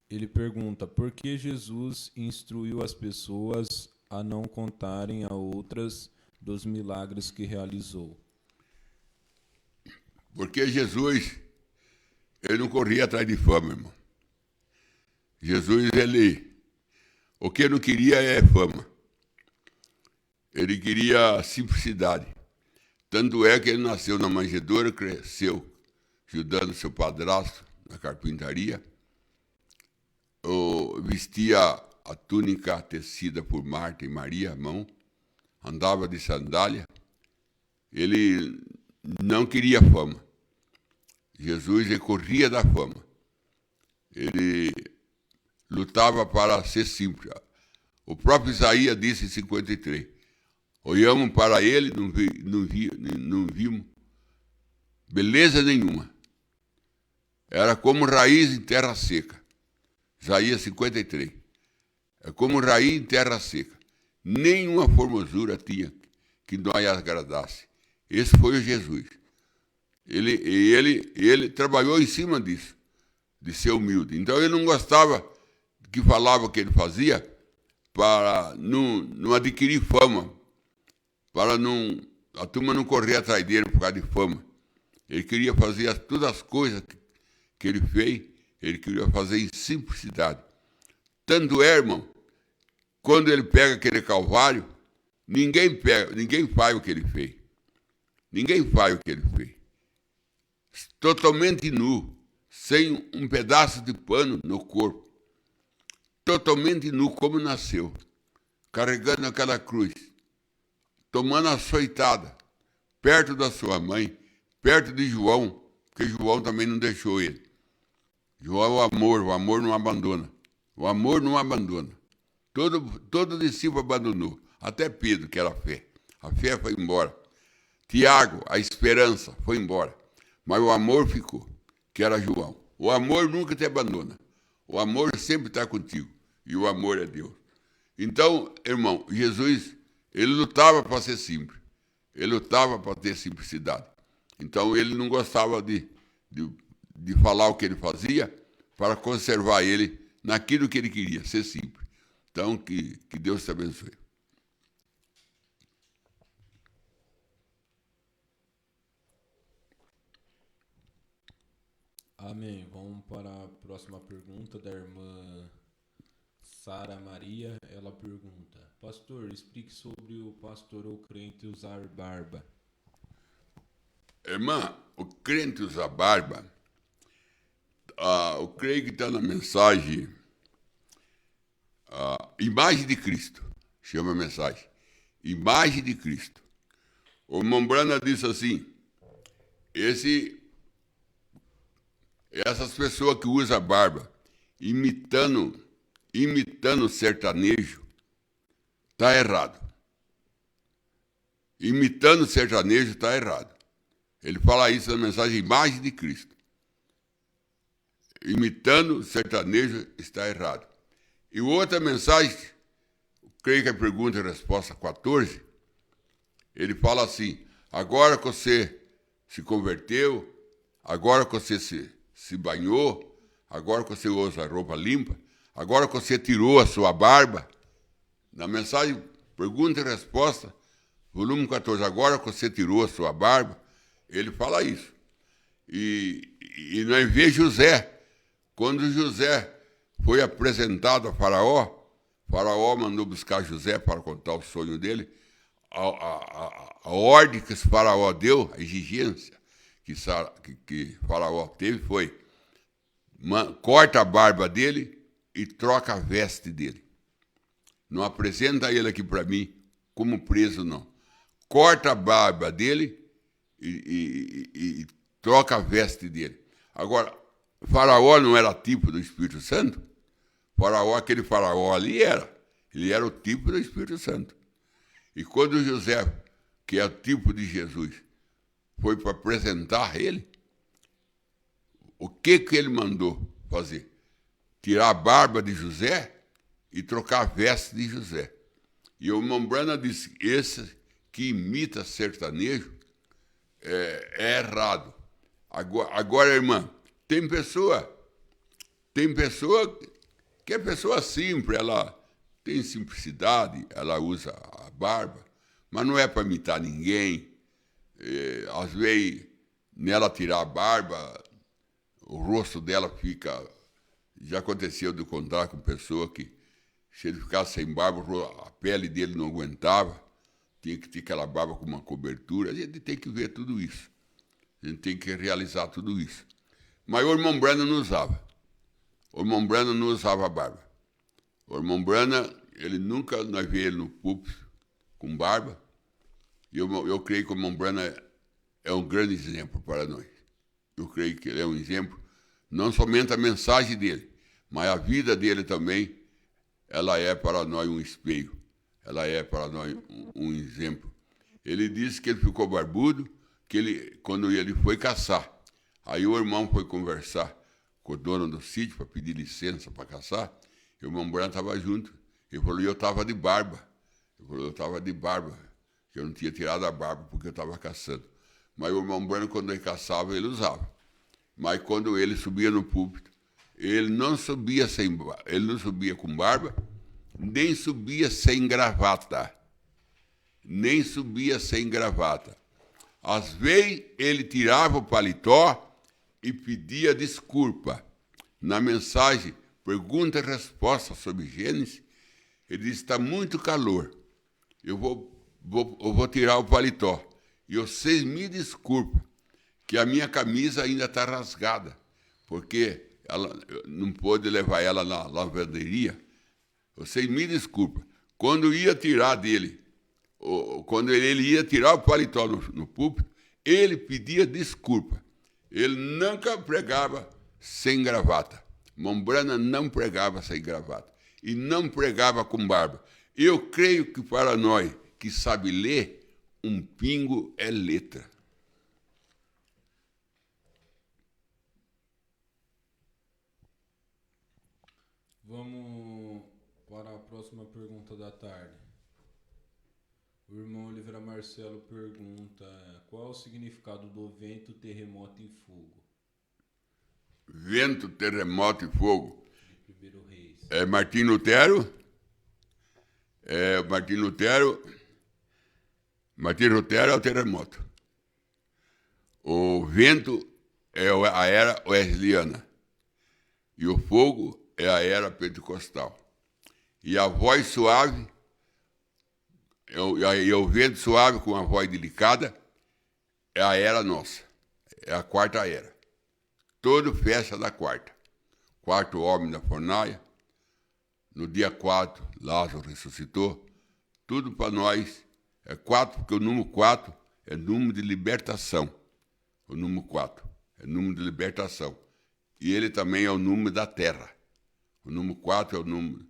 Ele pergunta, por que Jesus instruiu as pessoas a não contarem a outras dos milagres que realizou? Porque Jesus, ele não corria atrás de fama, irmão. Jesus, o que ele não queria é fama. Ele queria simplicidade. Tanto é que ele nasceu na manjedoura, cresceu ajudando seu padrasto na carpintaria, vestia a túnica tecida por Marta e Maria à mão, andava de sandália. Ele não queria fama. Jesus, ele corria da fama. Ele lutava para ser simples. O próprio Isaías disse em 53, olhamos para ele, não vimos beleza nenhuma. Era como raiz em terra seca. Isaías 53. É como raiz em terra seca. Nenhuma formosura tinha que nós agradasse. Esse foi o Jesus. Ele trabalhou em cima disso, de ser humilde. Então ele não gostava que falava que ele fazia para não adquirir fama, para a turma não correr atrás dele por causa de fama. Ele queria fazer todas as coisas que ele fez, ele queria fazer em simplicidade. Tanto é, irmão, quando ele pega aquele calvário, ninguém faz o que ele fez. Ninguém faz o que ele fez. Totalmente nu, sem um pedaço de pano no corpo. Totalmente nu, como nasceu. Carregando aquela cruz. Tomando a açoitada. Perto da sua mãe. Perto de João. Porque João também não deixou ele. João é o amor não abandona. O amor não abandona. Todo discípulo abandonou. Até Pedro, que era a fé. A fé foi embora. Tiago, a esperança, foi embora. Mas o amor ficou, que era João. O amor nunca te abandona. O amor sempre está contigo. E o amor é Deus. Então, irmão, Jesus, ele lutava para ser simples. Ele lutava para ter simplicidade. Então, ele não gostava de falar o que ele fazia para conservar ele naquilo que ele queria, ser simples. Então, que Deus te abençoe. Amém. Vamos para a próxima pergunta da irmã Sara Maria. Ela pergunta: pastor, explique sobre o pastor ou crente usar barba. Irmã, o crente usa barba, eu creio que está na mensagem Imagem de Cristo, chama a mensagem, Imagem de Cristo. O irmão Brana disse assim, essas pessoas que usam barba, imitando sertanejo, está errado. Imitando sertanejo está errado. Ele fala isso na mensagem Imagem de Cristo. Imitando sertanejo está errado. E outra mensagem, creio que é pergunta e resposta 14, ele fala assim, agora que você se converteu, agora que você se banhou, agora que você usa roupa limpa, agora que você tirou a sua barba, na mensagem pergunta e resposta, volume 14, agora que você tirou a sua barba, ele fala isso. E nós vemos José, quando José foi apresentado a Faraó, Faraó mandou buscar José para contar o sonho dele, a ordem que esse Faraó deu, a exigência que Faraó teve foi, corta a barba dele e troca a veste dele. Não apresenta ele aqui para mim como preso, não. Corta a barba dele e troca a veste dele. Agora, Faraó não era tipo do Espírito Santo? Aquele Faraó ali ele era o tipo do Espírito Santo. E quando José, que é o tipo de Jesus, foi para apresentar ele, o que ele mandou fazer? Tirar a barba de José e trocar a veste de José. E o irmão Brana disse, esse que imita sertanejo é errado. Agora, irmã, tem pessoa que é pessoa simples, ela tem simplicidade, ela usa a barba, mas não é para imitar ninguém. Às vezes, nela tirar a barba, o rosto dela fica... Já aconteceu de encontrar com pessoa que, se ele ficasse sem barba, a pele dele não aguentava, tinha que ter aquela barba com uma cobertura. A gente tem que ver tudo isso. A gente tem que realizar tudo isso. Mas o irmão Branham não usava. O irmão Branham não usava barba. O irmão Branham, ele nunca, nós vimos ele no púlpito com barba. E eu creio que o irmão Branham é um grande exemplo para nós. Eu creio que ele é um exemplo, não somente a mensagem dele, mas a vida dele também, ela é para nós um espelho. Ela é para nós um exemplo. Ele disse que ele ficou barbudo, quando ele foi caçar. Aí o irmão foi conversar com o dono do sítio para pedir licença para caçar. E o irmão Branham estava junto. Ele falou, eu estava de barba. Ele falou, eu estava de barba. Que eu não tinha tirado a barba porque eu estava caçando. Mas o irmão Branham, quando ele caçava, ele usava. Mas quando ele subia no púlpito, ele não subia com barba, nem subia sem gravata. Nem subia sem gravata. Às vezes, ele tirava o paletó e pedia desculpa. Na mensagem, pergunta e resposta sobre Gênesis, ele disse, está muito calor, eu vou tirar o paletó. E vocês me desculpem, que a minha camisa ainda está rasgada, porque ela não pôde levar ela na lavanderia. Vocês me desculpem. Quando ia tirar dele, quando ele ia tirar o paletó no púlpito, ele pedia desculpa. Ele nunca pregava sem gravata. Irmão Branham não pregava sem gravata. E não pregava com barba. Eu creio que para nós que sabe ler, um pingo é letra. Vamos para a próxima pergunta da tarde. O irmão Oliveira Marcelo pergunta, qual é o significado do vento, terremoto e fogo? Vento, terremoto e fogo. Primeiro Reis. É Martim Lutero. Martim Lutero é o terremoto. O vento é a era wesleyana. E o fogo é a era pentecostal. E a voz suave, e o vento suave com a voz delicada, é a era nossa. É a quarta era. Todo festa da quarta. Quarto homem da fornalha. No dia 4, Lázaro ressuscitou. Tudo para nós é 4, porque o número 4 é número de libertação. O número 4 é número de libertação. E ele também é o número da terra. O número 4 é o número...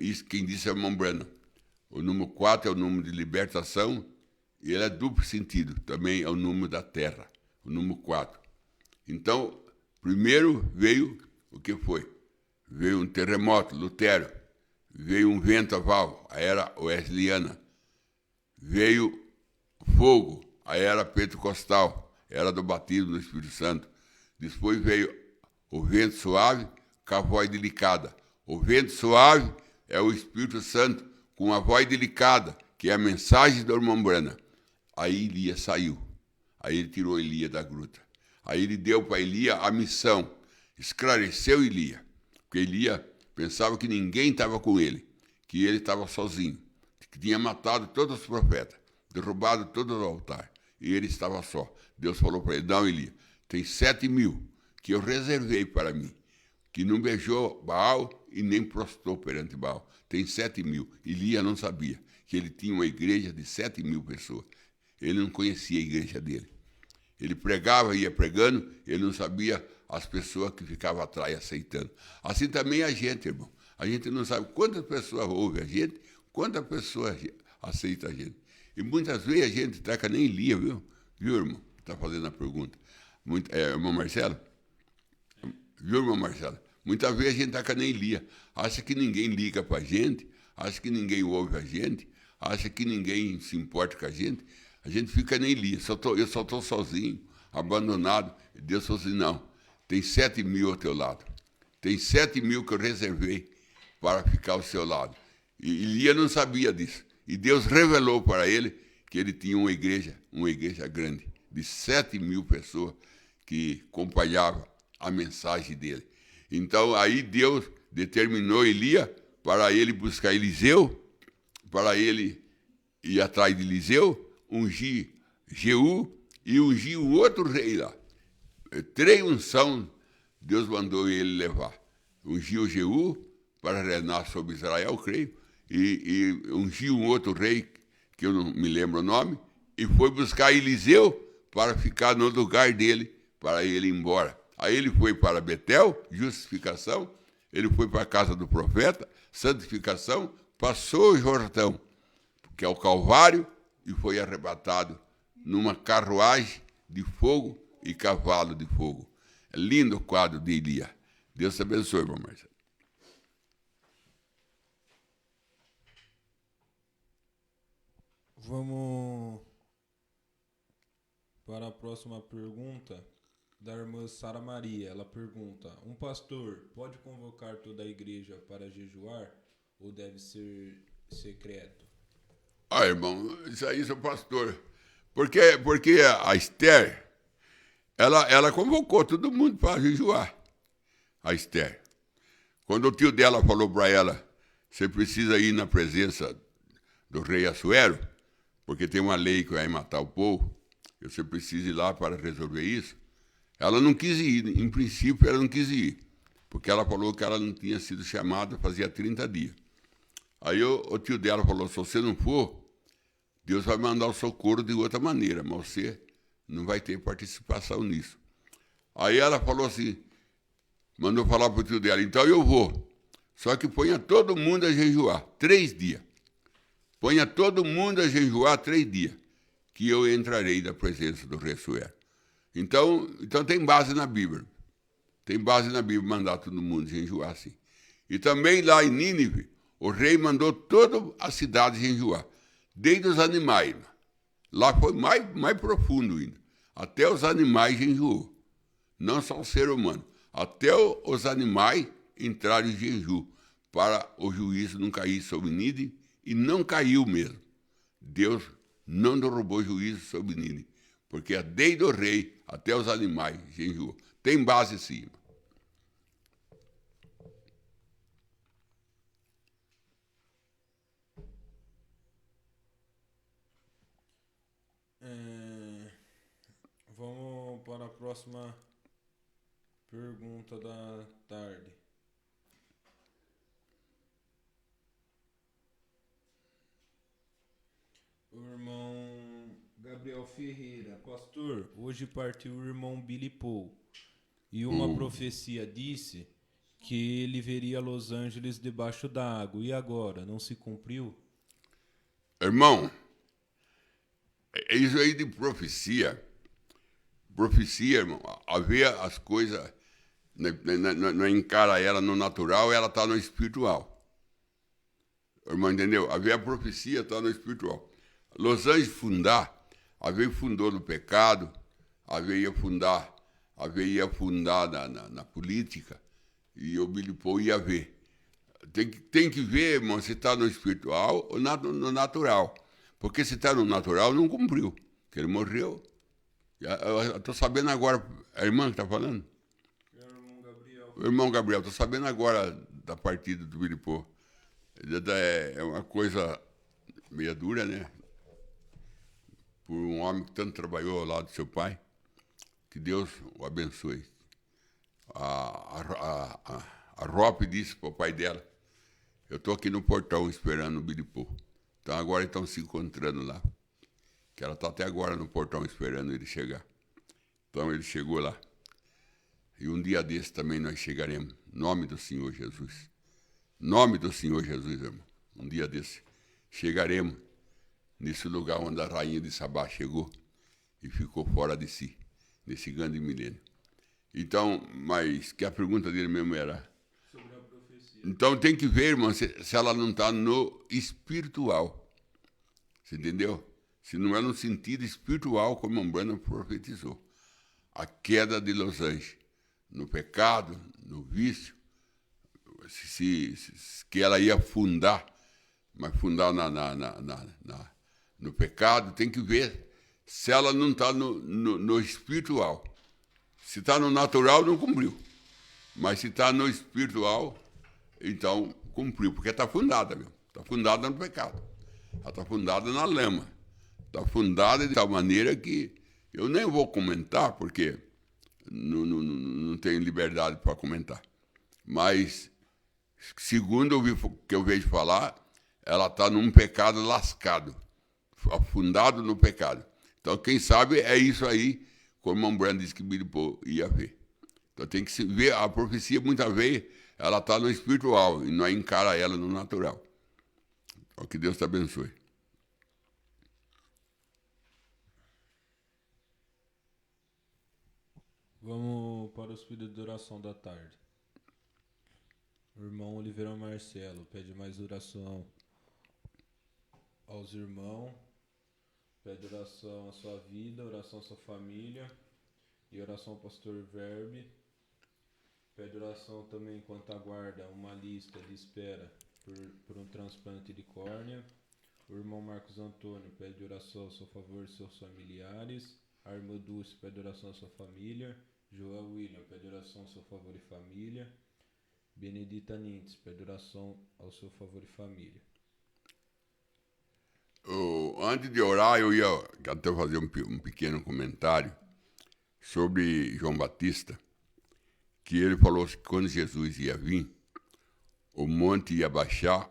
Isso quem disse é o irmão Branham. O número 4 é o número de libertação e ele é duplo sentido. Também é o número da terra. O número 4. Então, primeiro veio o que foi? Veio um terremoto, Lutero. Veio um vendaval, a era wesleyana. Veio fogo, a era pentecostal, era do batismo do Espírito Santo. Depois veio o vento suave com a voz delicada. O vento suave é o Espírito Santo com a voz delicada, que é a mensagem do irmão Branham. Aí Elias saiu. Aí ele tirou Elias da gruta. Aí ele deu para Elias a missão. Esclareceu Elias. Porque Elias pensava que ninguém estava com ele, que ele estava sozinho, que tinha matado todos os profetas, derrubado todos os altares, e ele estava só. Deus falou para ele, não, Elias, tem 7.000 que eu reservei para mim, que não beijou Baal e nem prostrou perante Baal. Tem 7.000. Elias não sabia que ele tinha uma igreja de 7.000 pessoas. Ele não conhecia a igreja dele. Ele pregava, ia pregando, ele não sabia as pessoas que ficavam atrás aceitando. Assim também a gente, irmão. A gente não sabe quantas pessoas ouvem a gente, quantas pessoas aceitam a gente. E muitas vezes a gente taca nem lia, viu? Viu, irmão? Está fazendo a pergunta. Irmão Marcelo? Viu, irmão Marcelo? Muitas vezes a gente taca nem lia. Acha que ninguém liga para a gente, acha que ninguém ouve a gente, acha que ninguém se importa com a gente. A gente fica nem lia. Eu só estou sozinho, abandonado. E Deus falou assim, não, tem 7.000 ao teu lado. Tem 7.000 que eu reservei para ficar ao seu lado. E Elias não sabia disso. E Deus revelou para ele que ele tinha uma igreja grande, de 7.000 pessoas que acompanhavam a mensagem dele. Então, aí Deus determinou Elias para ele buscar Eliseu, para ele ir atrás de Eliseu, ungir Jeú e ungir o outro rei lá. 3 unções Deus mandou ele levar. Ungiu Jeú para reinar sobre Israel, creio, e ungiu um outro rei, que eu não me lembro o nome, e foi buscar Eliseu para ficar no lugar dele, para ele ir embora. Aí ele foi para Betel, justificação, ele foi para a casa do profeta, santificação, passou o Jordão, que é o Calvário, e foi arrebatado numa carruagem de fogo e cavalo de fogo. É lindo o quadro de Elias. Deus te abençoe, irmão Marcelo. Vamos para a próxima pergunta da irmã Sara Maria. Ela pergunta: um pastor pode convocar toda a igreja para jejuar ou deve ser secreto? Irmão, isso aí, seu pastor. Porque a Esther, ela convocou todo mundo para jejuar. A Esther. Quando o tio dela falou para ela, você precisa ir na presença do rei Assuero, porque tem uma lei que vai matar o povo, e você precisa ir lá para resolver isso. Ela não quis ir, em princípio ela não quis ir, porque ela falou que ela não tinha sido chamada fazia 30 dias. Aí o tio dela falou, se você não for, Deus vai mandar o socorro de outra maneira, mas você não vai ter participação nisso. Aí ela falou assim, mandou falar para o tio dela, então eu vou, só que ponha todo mundo a jejuar 3 dias. Ponha todo mundo a jejuar 3 dias, que eu entrarei na presença do rei Assuero. Então tem base na Bíblia. Tem base na Bíblia mandar todo mundo jejuar assim. E também lá em Nínive, o rei mandou toda a cidade jejuar, desde os animais. Lá foi mais profundo ainda. Até os animais jejuou. Não só o ser humano. Até os animais entraram em jejum, para o juízo não cair sobre Nínive, e não caiu mesmo. Deus não derrubou juízo sobre Nínive, porque desde o rei até os animais jejuou. Tem base sim. Vamos para a próxima pergunta da tarde. O irmão Gabriel Ferreira: pastor, hoje partiu o irmão Billy Paul e uma profecia disse que ele veria Los Angeles debaixo da água. E agora, não se cumpriu? Irmão, é isso aí de profecia. Profecia, irmão, havia as coisas, não encara ela no natural, ela está no espiritual. Irmão, entendeu? Havia a profecia, está no espiritual. Los Angeles fundar, havia fundou no pecado, havia fundar na política, e o Billy Paul ia ver. Tem que ver, irmão, se está no espiritual ou no natural. Porque se está no natural, não cumpriu, porque ele morreu. Eu estou sabendo agora, a irmã que está falando? É o irmão Gabriel. O irmão Gabriel, estou sabendo agora da partida do Billy Paul. É uma coisa meio dura, né? Por um homem que tanto trabalhou ao lado do seu pai. Que Deus o abençoe. A Rop disse para o pai dela, eu estou aqui no portão esperando o Billy Paul. Então agora estão se encontrando lá. Que ela está até agora no portão esperando ele chegar. Então ele chegou lá. E um dia desse também nós chegaremos. Em nome do Senhor Jesus. Em nome do Senhor Jesus, irmão. Um dia desse chegaremos nesse lugar onde a rainha de Sabá chegou e ficou fora de si, nesse grande milênio. Então, mas que a pergunta dele mesmo era... Sobre a profecia. Então tem que ver, irmão, se ela não está no espiritual. Você entendeu? Se não é no sentido espiritual, como a Umbanda profetizou. A queda de Los Angeles, no pecado, no vício, que ela ia afundar mas fundada no pecado, tem que ver se ela não está no espiritual. Se está no natural, não cumpriu. Mas se está no espiritual, então cumpriu, porque está fundada, meu. Está fundada no pecado. Ela está fundada na lama. Está fundada de tal maneira que eu nem vou comentar, porque não tenho liberdade para comentar. Mas, segundo que eu vejo falar, ela está num pecado lascado, afundado no pecado. Então, quem sabe é isso aí, como o irmão Branham disse que Billy Paul ia ver. Então, tem que se ver, a profecia, muitas vezes, ela está no espiritual e nós encara ela no natural. Então, que Deus te abençoe. Vamos para os pedidos de oração da tarde. O irmão Oliveira Marcelo pede mais oração aos irmãos, pede oração à sua vida, oração à sua família e oração ao pastor Verbe. Pede oração também enquanto aguarda uma lista de espera por um transplante de córnea. O irmão Marcos Antônio pede oração a seu favor e seus familiares. A irmã Dulce pede oração à sua família. João William pede oração ao seu favor e família. Benedita Nintes pede oração ao seu favor e família. Antes de orar, eu ia até fazer um pequeno comentário sobre João Batista, que ele falou que quando Jesus ia vir, o monte ia baixar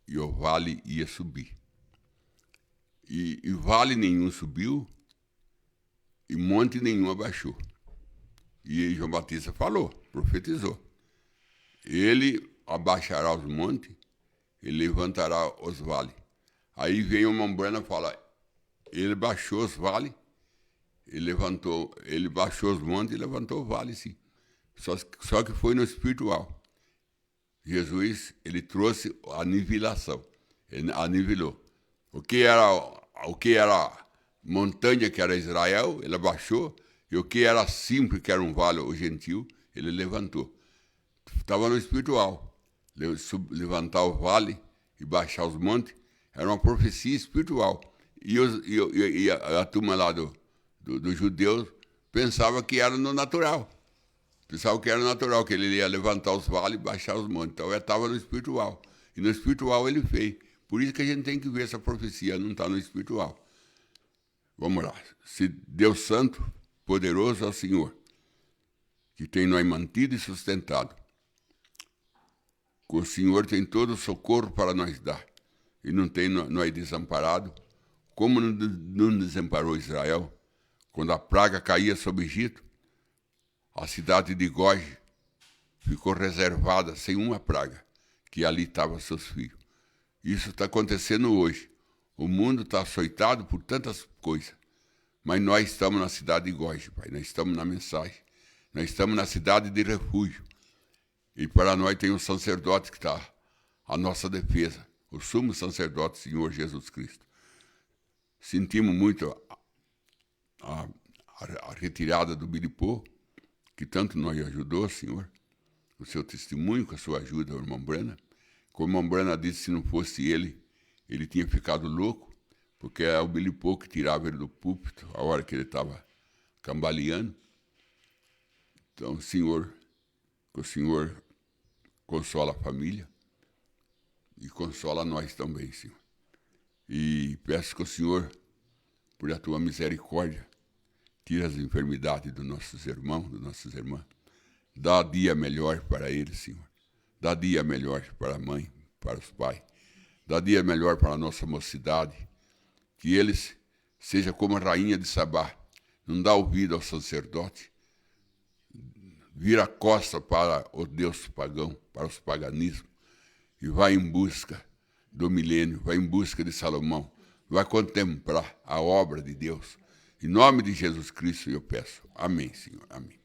e o vale ia subir. E vale nenhum subiu e monte nenhum abaixou. E João Batista falou, profetizou. Ele abaixará os montes e levantará os vales. Aí vem o irmão Branham e fala, ele baixou os vales, ele baixou os montes e levantou o vale, sim. Só que foi no espiritual. Jesus, ele trouxe a nivelação, ele anivelou. O que era montanha, que era Israel, ele abaixou, e o que era simples, que era um vale, o gentil, ele levantou. Estava no espiritual. Levantar o vale e baixar os montes era uma profecia espiritual. E a turma lá dos judeus pensava que era no natural. Pensava que era natural, que ele ia levantar os vales e baixar os montes. Então, ele estava no espiritual. E no espiritual ele fez. Por isso que a gente tem que ver essa profecia, não está no espiritual. Vamos lá. Se Deus Santo, poderoso é o Senhor, que tem nós mantido e sustentado. O Senhor tem todo o socorro para nós dar. E não tem nós desamparado. Como não desamparou Israel, quando a praga caía sobre o Egito, a cidade de Goj ficou reservada sem uma praga, que ali estavam seus filhos. Isso está acontecendo hoje. O mundo está açoitado por tantas coisas. Mas nós estamos na cidade de Goj, Pai. Nós estamos na mensagem. Nós estamos na cidade de refúgio. E para nós tem um sacerdote que está à nossa defesa. O sumo sacerdote, Senhor Jesus Cristo. Sentimos muito a retirada do Billy Paul, que tanto nos ajudou, Senhor. O seu testemunho, com a sua ajuda, o irmão Branham. Como o irmão Branham disse, se não fosse ele, ele tinha ficado louco, porque é o Billy Paul que tirava ele do púlpito, a hora que ele estava cambaleando. Então, Senhor, que o Senhor consola a família e consola nós também, Senhor. E peço que o Senhor, por a tua misericórdia, tire as enfermidades dos nossos irmãos, das nossas irmãs. Dá dia melhor para eles, Senhor. Dá dia melhor para a mãe, para os pais. Dá dia melhor para a nossa mocidade. Que eles sejam como a rainha de Sabá. Não dá ouvido ao sacerdote. Vira a costa para o Deus pagão, para os paganismos. E vai em busca do milênio, vai em busca de Salomão. Vai contemplar a obra de Deus. Em nome de Jesus Cristo eu peço. Amém, Senhor. Amém.